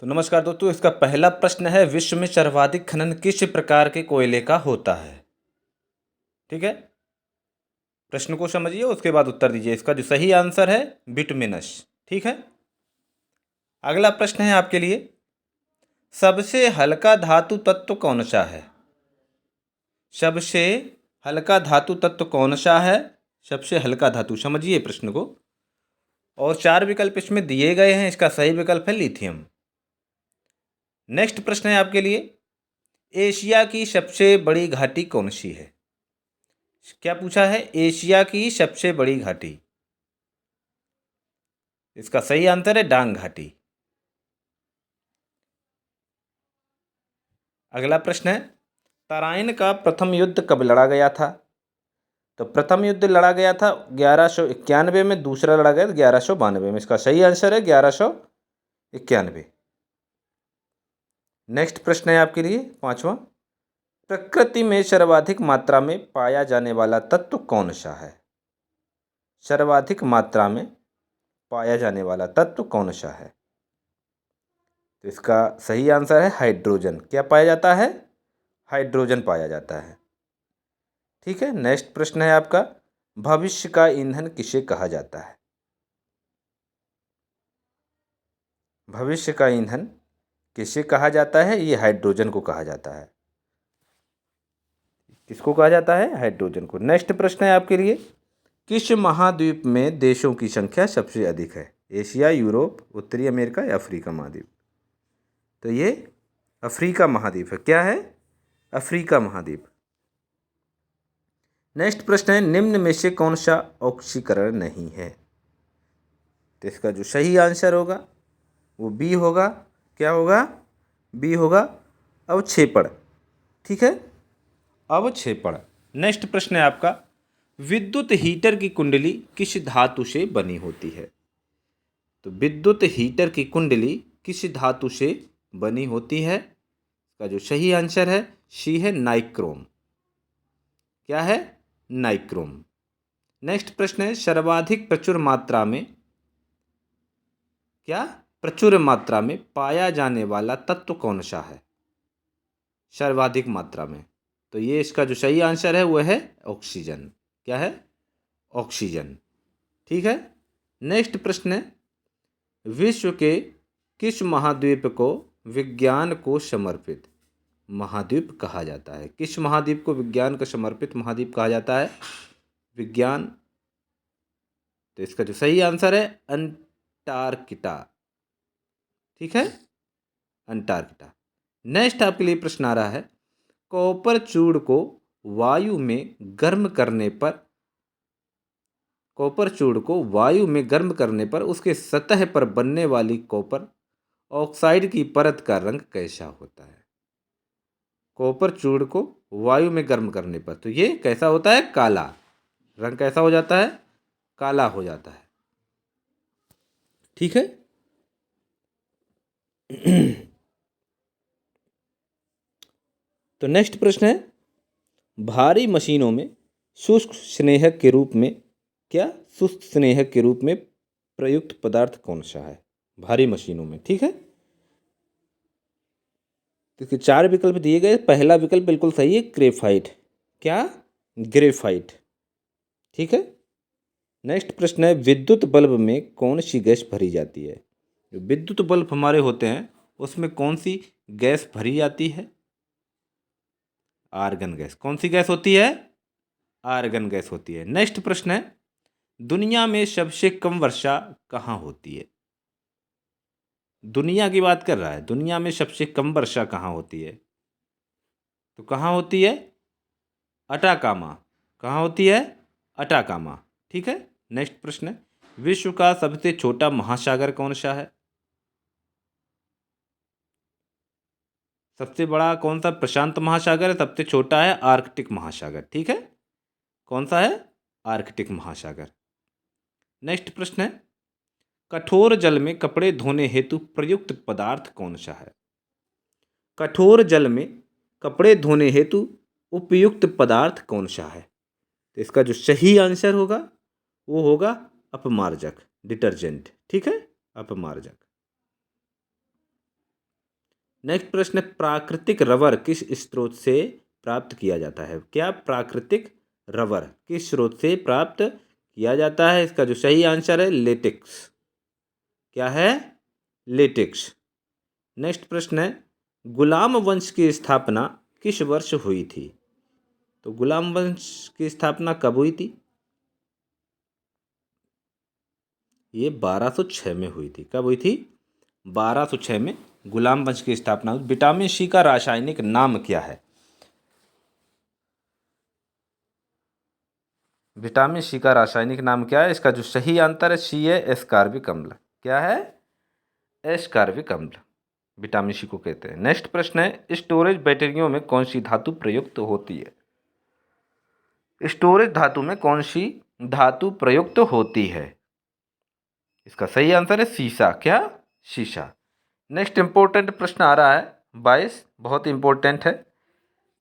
तो नमस्कार दोस्तों, इसका पहला प्रश्न है, विश्व में सर्वाधिक खनन किस प्रकार के कोयले का होता है। ठीक है, प्रश्न को समझिए, उसके बाद उत्तर दीजिए। इसका जो सही आंसर है बिटुमिनस। ठीक है, अगला प्रश्न है आपके लिए, सबसे हल्का धातु तत्व कौन सा है। सबसे हल्का धातु तत्व कौन सा है। सबसे हल्का धातु, समझिए प्रश्न को। और 4 विकल्प इसमें दिए गए हैं, इसका सही विकल्प है लिथियम। नेक्स्ट प्रश्न है आपके लिए, एशिया की सबसे बड़ी घाटी कौन सी है। क्या पूछा है, एशिया की सबसे बड़ी घाटी। इसका सही आंसर है डांग घाटी। अगला प्रश्न है, तराइन का प्रथम युद्ध कब लड़ा गया था। तो प्रथम युद्ध लड़ा गया था 1191 में, दूसरा लड़ा गया 1192 में। इसका सही आंसर है 1191। नेक्स्ट प्रश्न है आपके लिए पांचवा, प्रकृति में सर्वाधिक मात्रा में पाया जाने वाला तत्व कौन सा है। सर्वाधिक मात्रा में पाया जाने वाला तत्व कौन सा है। तो इसका सही आंसर है हाइड्रोजन। क्या पाया जाता है, हाइड्रोजन पाया जाता है। ठीक है, नेक्स्ट प्रश्न है आपका, भविष्य का ईंधन किसे कहा जाता है। भविष्य का ईंधन किसे कहा जाता है, ये हाइड्रोजन को कहा जाता है। किसको कहा जाता है, हाइड्रोजन को। नेक्स्ट प्रश्न है आपके लिए, किस महाद्वीप में देशों की संख्या सबसे अधिक है। एशिया, यूरोप, उत्तरी अमेरिका या अफ्रीका महाद्वीप। तो ये अफ्रीका महाद्वीप है। क्या है, अफ्रीका महाद्वीप। नेक्स्ट प्रश्न है, निम्न में से कौन सा ऑक्सीकरण नहीं है। तो इसका जो सही आंसर होगा वो बी होगा। क्या होगा, बी होगा अवक्षेपण। ठीक है, अवक्षेपण। नेक्स्ट प्रश्न है आपका, विद्युत हीटर की कुंडली किस धातु से बनी होती है। तो विद्युत हीटर की कुंडली किस धातु से बनी होती है। इसका जो सही आंसर है सी है नाइक्रोम। क्या है, नाइक्रोम। नेक्स्ट प्रश्न है, सर्वाधिक प्रचुर मात्रा में, क्या, प्रचुर मात्रा में पाया जाने वाला तत्व कौन सा है। सर्वाधिक मात्रा में। तो ये इसका जो सही आंसर है वह है ऑक्सीजन। क्या है, ऑक्सीजन। ठीक है, नेक्स्ट प्रश्न है, विश्व के किस महाद्वीप को विज्ञान को समर्पित महाद्वीप कहा जाता है। किस महाद्वीप को विज्ञान को समर्पित महाद्वीप कहा जाता है, विज्ञान। तो इसका जो सही आंसर है अंटार्कटिका। ठीक है, अंटार्कटिका। नेक्स्ट आपके लिए प्रश्न आ रहा है, कॉपर चूड़ को वायु में गर्म करने पर, कॉपर चूड़ को वायु में गर्म करने पर उसके सतह पर बनने वाली कॉपर ऑक्साइड की परत का रंग कैसा होता है। कॉपर चूड़ को वायु में गर्म करने पर तो ये कैसा होता है, काला रंग। कैसा हो जाता है, काला हो जाता है। ठीक है। तो नेक्स्ट प्रश्न है, भारी मशीनों में शुष्क स्नेहक के रूप में, क्या, शुष्क स्नेहक के रूप में प्रयुक्त पदार्थ कौन सा है भारी मशीनों में। ठीक है, तो इसके 4 विकल्प दिए गए। पहला विकल्प बिल्कुल सही है, ग्रेफाइट। क्या, ग्रेफाइट। ठीक है। नेक्स्ट प्रश्न है, विद्युत बल्ब में कौन सी गैस भरी जाती है। जो विद्युत बल्ब हमारे होते हैं उसमें कौन सी गैस भरी जाती है, आर्गन गैस। कौन सी गैस होती है, आर्गन गैस होती है। नेक्स्ट प्रश्न है, दुनिया में सबसे कम वर्षा कहाँ होती है। दुनिया की बात कर रहा है, दुनिया में सबसे कम वर्षा कहाँ होती है। तो कहाँ होती है, अटाकामा। कहाँ होती है, अटाकामा। ठीक है। नेक्स्ट प्रश्न है, विश्व का सबसे छोटा महासागर कौन सा है। सबसे बड़ा कौन सा, प्रशांत महासागर है। सबसे छोटा है आर्कटिक महासागर। ठीक है, कौन सा है, आर्कटिक महासागर। नेक्स्ट प्रश्न है, कठोर जल में कपड़े धोने हेतु प्रयुक्त पदार्थ कौन सा है। कठोर जल में कपड़े धोने हेतु उपयुक्त पदार्थ कौन सा है। तो इसका जो सही आंसर होगा वो होगा अपमार्जक, डिटर्जेंट। ठीक है, अपमार्जक। नेक्स्ट प्रश्न है, प्राकृतिक रबर किस स्रोत से प्राप्त किया जाता है? क्या प्राकृतिक रबर किस स्रोत से प्राप्त किया जाता है? इसका जो सही आंसर है लेटेक्स। क्या है? लेटेक्स। नेक्स्ट प्रश्न है, गुलाम वंश की स्थापना किस वर्ष हुई थी? तो गुलाम वंश की स्थापना कब हुई थी? ये 1206 में हुई थी। कब हुई थी? 1206 में गुलाम वंश की स्थापना हुई। विटामिन सी का रासायनिक नाम क्या है? विटामिन सी का रासायनिक नाम क्या है? इसका जो सही आंसर है सी है एस्कॉर्बिक अम्ल। क्या है? एस्कॉर्बिक अम्ल विटामिन सी को कहते हैं। नेक्स्ट प्रश्न है, स्टोरेज बैटरियों में कौन सी धातु प्रयुक्त होती है? स्टोरेज धातु में कौन सी धातु प्रयुक्त होती है? इसका सही आंसर है सीसा। क्या? शीशा। नेक्स्ट इंपॉर्टेंट प्रश्न आ रहा है 22, बहुत इंपॉर्टेंट है।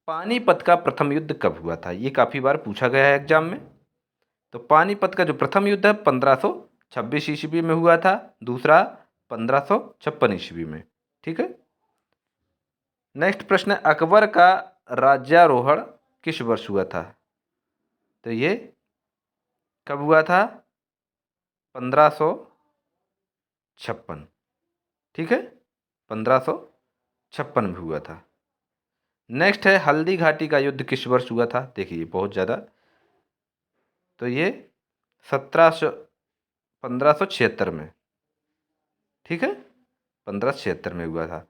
पानीपत का प्रथम युद्ध कब हुआ था? ये काफ़ी बार पूछा गया है एग्जाम में। तो पानीपत का जो प्रथम युद्ध है 1526 ईस्वी में हुआ था, दूसरा 1556 ईस्वी में। ठीक है। नेक्स्ट प्रश्न है, अकबर का राज्यारोहण किस वर्ष हुआ था? तो ये कब हुआ था? 1556। ठीक है, 1556 में हुआ था। नेक्स्ट है, हल्दी घाटी का युद्ध किस वर्ष हुआ था? देखिए बहुत ज़्यादा, तो ये 1576 में। ठीक है, 1576 में हुआ था।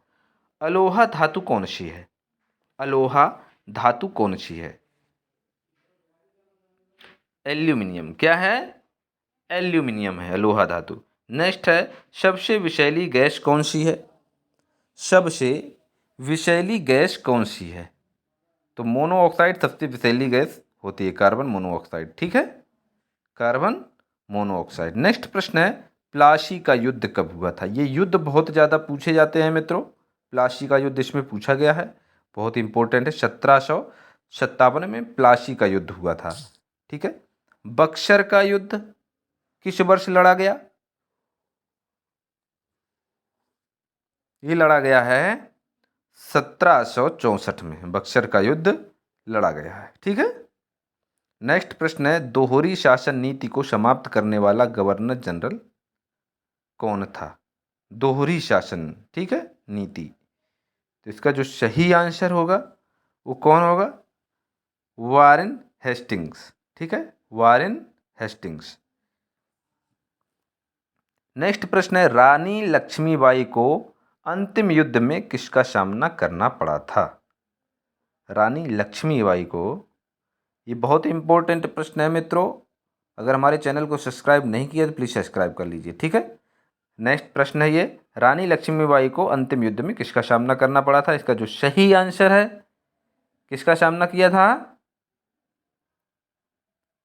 अलोहा धातु कौन सी है? अलोहा धातु कौन सी है? एल्यूमिनियम। क्या है? एल्यूमिनियम है अलोहा धातु। नेक्स्ट है, सबसे विषैली गैस कौन सी है? सबसे विषैली गैस कौन सी है? तो मोनोऑक्साइड सबसे विषैली गैस होती है, कार्बन मोनोऑक्साइड। ठीक है, कार्बन मोनोऑक्साइड। नेक्स्ट प्रश्न है, प्लासी का युद्ध कब हुआ था? ये युद्ध बहुत ज़्यादा पूछे जाते हैं मित्रों। प्लासी का युद्ध इसमें पूछा गया है, बहुत इंपॉर्टेंट है। 1757 में प्लासी का युद्ध हुआ था। ठीक है। बक्सर का युद्ध किस वर्ष लड़ा गया? ये लड़ा गया है 1764 में बक्सर का युद्ध लड़ा गया है। ठीक है। नेक्स्ट प्रश्न है, दोहरी शासन नीति को समाप्त करने वाला गवर्नर जनरल कौन था? दोहरी शासन, ठीक है, नीति। तो इसका जो सही आंसर होगा वो कौन होगा? Warren Hastings. ठीक है, वारेन हेस्टिंग्स। नेक्स्ट प्रश्न है, रानी लक्ष्मीबाई को अंतिम युद्ध में किसका सामना करना पड़ा था? रानी लक्ष्मीबाई को, ये बहुत इंपॉर्टेंट प्रश्न है मित्रों। अगर हमारे चैनल को सब्सक्राइब नहीं किया तो प्लीज़ सब्सक्राइब कर लीजिए। ठीक है। नेक्स्ट प्रश्न है ये, रानी लक्ष्मीबाई को अंतिम युद्ध में किसका सामना करना पड़ा था? इसका जो सही आंसर है, किसका सामना किया था?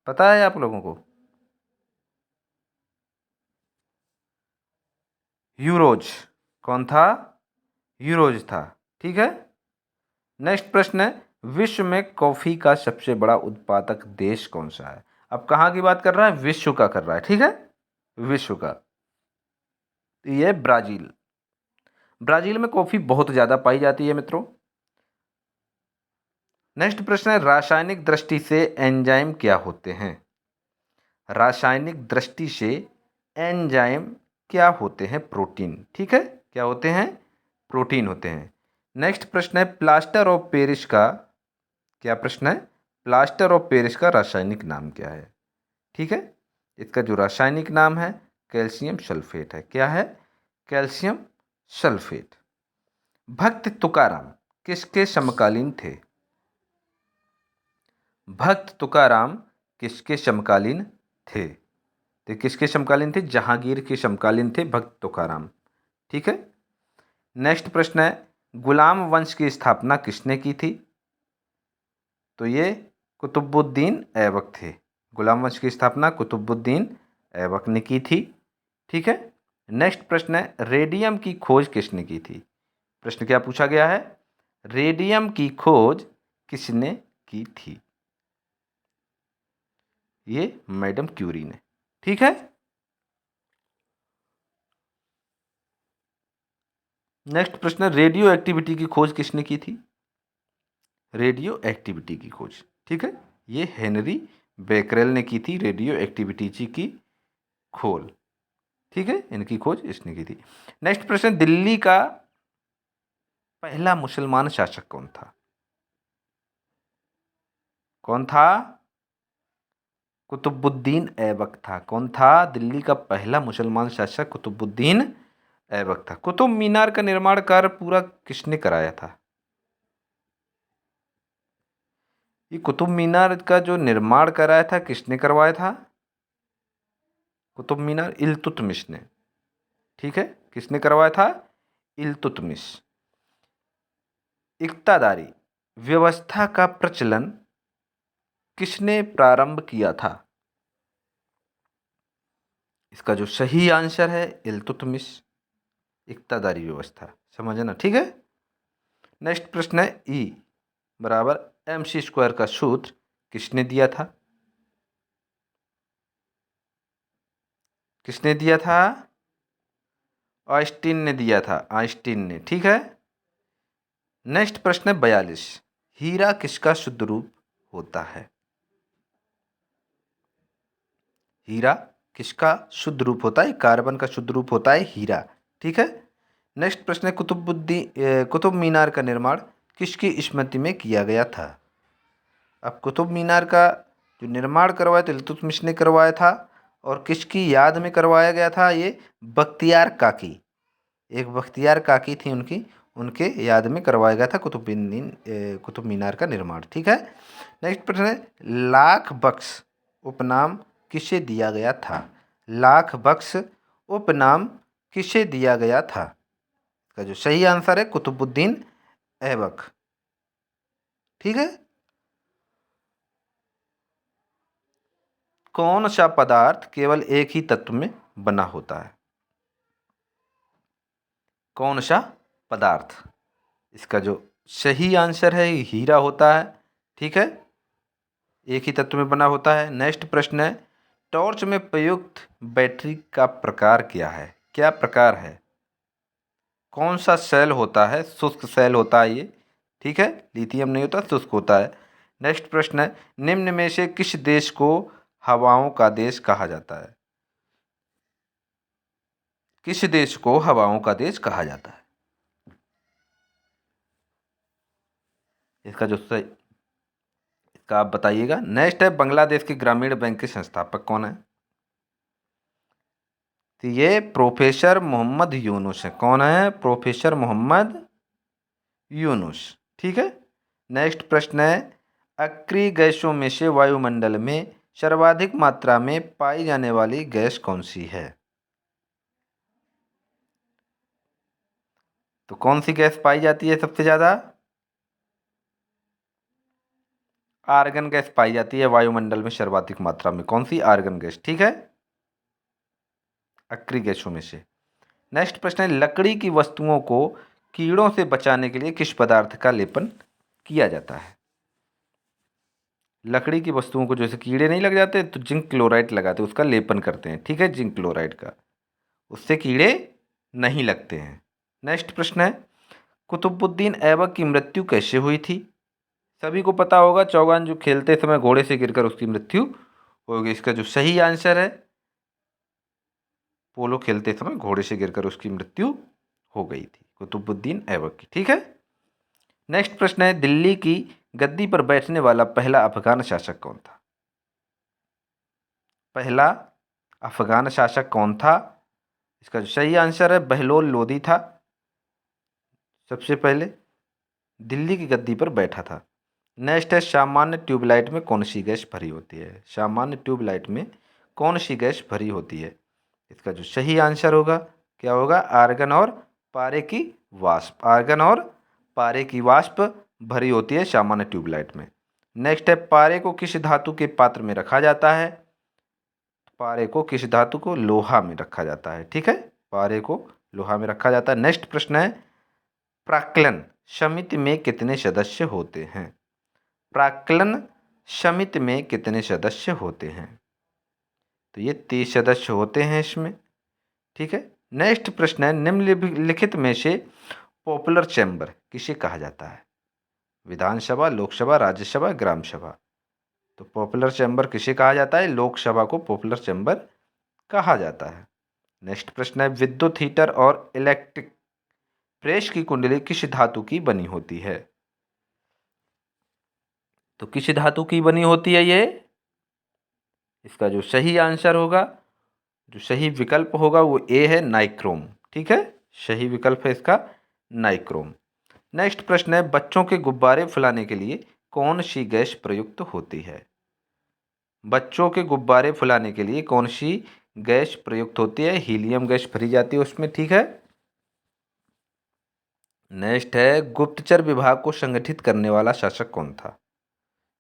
पता है आप लोगों को? यूरोज। कौन था? यूरोज था। ठीक है। नेक्स्ट प्रश्न है, विश्व में कॉफी का सबसे बड़ा उत्पादक देश कौन सा है? अब कहाँ की बात कर रहा है? विश्व का कर रहा है। ठीक है, विश्व का। तो ये ब्राजील। ब्राजील में कॉफी बहुत ज्यादा पाई जाती है मित्रों। नेक्स्ट प्रश्न है, रासायनिक दृष्टि से एंजाइम क्या होते हैं? रासायनिक दृष्टि से एंजाइम क्या होते हैं? प्रोटीन। ठीक है, क्या होते हैं? प्रोटीन होते हैं। नेक्स्ट प्रश्न है, प्लास्टर ऑफ पेरिस का, क्या प्रश्न है? प्लास्टर ऑफ पेरिस का रासायनिक नाम क्या है? ठीक है, इसका जो रासायनिक नाम है कैल्शियम सल्फेट है। क्या है? Calcium sulphate. भक्त तुकाराम किसके समकालीन थे? भक्त तुकाराम किसके समकालीन थे? तो किसके समकालीन थे? जहांगीर के समकालीन थे भक्त तुकाराम। ठीक है। नेक्स्ट प्रश्न है, गुलाम वंश की स्थापना किसने की थी? तो ये कुतुबुद्दीन ऐबक थे। गुलाम वंश की स्थापना कुतुबुद्दीन ऐबक ने की थी। ठीक है। नेक्स्ट प्रश्न है, रेडियम की खोज किसने की थी? प्रश्न क्या पूछा गया है? रेडियम की खोज किसने की थी? ये मैडम क्यूरी ने। ठीक है। नेक्स्ट प्रश्न, रेडियो एक्टिविटी की खोज किसने की थी? रेडियो एक्टिविटी की खोज, ठीक है, ये हेनरी बेकरेल ने की थी रेडियो एक्टिविटी की खोज, ठीक है, इनकी खोज इसने की थी। नेक्स्ट प्रश्न, दिल्ली का पहला मुसलमान शासक कौन था? कौन था? कुतुबुद्दीन ऐबक था। कौन था? दिल्ली का पहला मुसलमान शासक कुतुबुद्दीन ऐबक था। कुतुब मीनार का निर्माण कार्य पूरा किसने कराया था? ये कुतुब मीनार का जो निर्माण कराया था किसने करवाया था? कुतुब मीनार इल्तुतमिश ने, ठीक है, किसने करवाया था? इल्तुतमिश। इक्तादारी व्यवस्था का प्रचलन किसने प्रारंभ किया था? इसका जो सही आंसर है इल्तुतमिश, इक्तादारी व्यवस्था, समझना, ठीक है। नेक्स्ट प्रश्न है, ई बराबर mc² का सूत्र किसने दिया था? किसने दिया था? आइंस्टीन ने दिया था, आइंस्टीन ने, ठीक है। नेक्स्ट प्रश्न है 42, हीरा किसका शुद्ध रूप होता है? हीरा किसका शुद्ध रूप होता है? कार्बन का शुद्ध रूप होता है हीरा, ठीक है। नेक्स्ट प्रश्न है, कुतुब मीनार का निर्माण किसकी स्मृति में किया गया था? अब कुतुब मीनार का जो निर्माण करवाया था इल्तुतमिश ने करवाया था, और किसकी याद में करवाया गया था? ये बख्तियार काकी, एक बख्तियार काकी थी उनकी, उनके याद में करवाया गया था कुतुब मीनार का निर्माण, ठीक है। नेक्स्ट प्रश्न है, लाख बख्श उपनाम किसे दिया गया था? लाख बख्श उपनाम किसे दिया गया था? इसका जो सही आंसर है कुतुबुद्दीन ऐबक, ठीक है। कौन सा पदार्थ केवल एक ही तत्व में बना होता है? कौन सा पदार्थ? इसका जो सही आंसर है हीरा होता है, ठीक है, एक ही तत्व में बना होता है। नेक्स्ट प्रश्न है, टॉर्च में प्रयुक्त बैटरी का प्रकार क्या है? क्या प्रकार है? कौन सा सेल होता है? शुष्क सेल होता है ये, ठीक है, लिथियम नहीं होता, शुष्क होता है। नेक्स्ट प्रश्न है, निम्न में से किस देश को हवाओं का देश कहा जाता है? किस देश को हवाओं का देश कहा जाता है? इसका जो सही, इसका आप बताइएगा। नेक्स्ट है, बांग्लादेश के ग्रामीण बैंक के संस्थापक कौन है? तो ये प्रोफेसर मोहम्मद यूनुस है। कौन है? प्रोफेसर मोहम्मद यूनुस, ठीक है। नेक्स्ट प्रश्न है, अक्रिय गैसों में से वायुमंडल में सर्वाधिक मात्रा में पाई जाने वाली गैस कौन सी है? तो कौन सी गैस पाई जाती है सबसे ज़्यादा? आर्गन गैस पाई जाती है वायुमंडल में सर्वाधिक मात्रा में। कौन सी? आर्गन गैस, ठीक है, अक्रिय गैसों में से। नेक्स्ट प्रश्न है, लकड़ी की वस्तुओं को कीड़ों से बचाने के लिए किस पदार्थ का लेपन किया जाता है? लकड़ी की वस्तुओं को जैसे कीड़े नहीं लग जाते तो जिंक क्लोराइड लगाते हैं, उसका लेपन करते हैं, ठीक है, जिंक क्लोराइड का, उससे कीड़े नहीं लगते हैं। नेक्स्ट प्रश्न है, कुतुबुद्दीन ऐबक की मृत्यु कैसे हुई थी? सभी को पता होगा, चौगान जो खेलते समय घोड़े से गिरकर उसकी मृत्यु हो गई। इसका जो सही आंसर है, पोलो खेलते समय घोड़े से गिरकर उसकी मृत्यु हो गई थी कुतुबुद्दीन ऐबक की, ठीक है। नेक्स्ट प्रश्न है, दिल्ली की गद्दी पर बैठने वाला पहला अफगान शासक कौन था? पहला अफगान शासक कौन था? इसका जो सही आंसर है बहलोल लोदी था, सबसे पहले दिल्ली की गद्दी पर बैठा था। नेक्स्ट है, सामान्य ट्यूबलाइट में कौन सी गैस भरी होती है? सामान्य ट्यूबलाइट में कौन सी गैस भरी होती है? इसका जो सही आंसर होगा क्या होगा? आर्गन और पारे की वाष्प, आर्गन और पारे की वाष्प भरी होती है सामान्य ट्यूबलाइट में। नेक्स्ट है, पारे को किस धातु के पात्र में रखा जाता है? पारे को किस धातु को? लोहा में रखा जाता है, ठीक है, पारे को लोहा में रखा जाता है। नेक्स्ट प्रश्न है, प्राक्कलन समिति में कितने सदस्य होते हैं? प्राक्कलन समिति में कितने सदस्य होते हैं? तो ये 30 सदस्य होते हैं इसमें, ठीक है। नेक्स्ट प्रश्न है, निम्नलिखित में से पॉपुलर चैम्बर किसे कहा जाता है? विधानसभा, लोकसभा, राज्यसभा, ग्राम सभा। तो पॉपुलर चैम्बर किसे कहा जाता है? लोकसभा को पॉपुलर चैम्बर कहा जाता है। नेक्स्ट प्रश्न है, विद्युत हीटर और इलेक्ट्रिक प्रेस की कुंडली किस धातु की बनी होती है? तो किस धातु की बनी होती है ये? इसका जो सही आंसर होगा, जो सही विकल्प होगा वो ए है, नाइक्रोम। ठीक है, सही विकल्प है इसका नाइक्रोम। नेक्स्ट प्रश्न है, बच्चों के गुब्बारे फुलाने के लिए कौन सी गैस प्रयुक्त होती है? बच्चों के गुब्बारे फुलाने के लिए कौन सी गैस प्रयुक्त होती है? हीलियम गैस भरी जाती है उसमें। ठीक है। नेक्स्ट है, गुप्तचर विभाग को संगठित करने वाला शासक कौन था?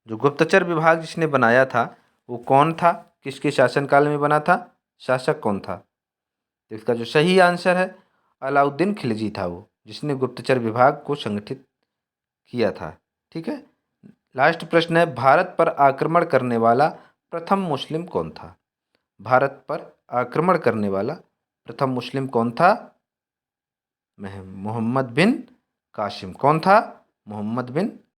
जो गुप्तचर विभाग जिसने बनाया था वो कौन था? किसके शासनकाल में बना था? शासक कौन था? तो इसका जो सही आंसर है, अलाउद्दीन खिलजी था वो, जिसने गुप्तचर विभाग को संगठित किया था। ठीक है। लास्ट प्रश्न है, भारत पर आक्रमण करने वाला प्रथम मुस्लिम कौन था? भारत पर आक्रमण करने वाला प्रथम मुस्लिम कौन था? मोहम्मद बिन कासिम। कौन था? मोहम्मद बिन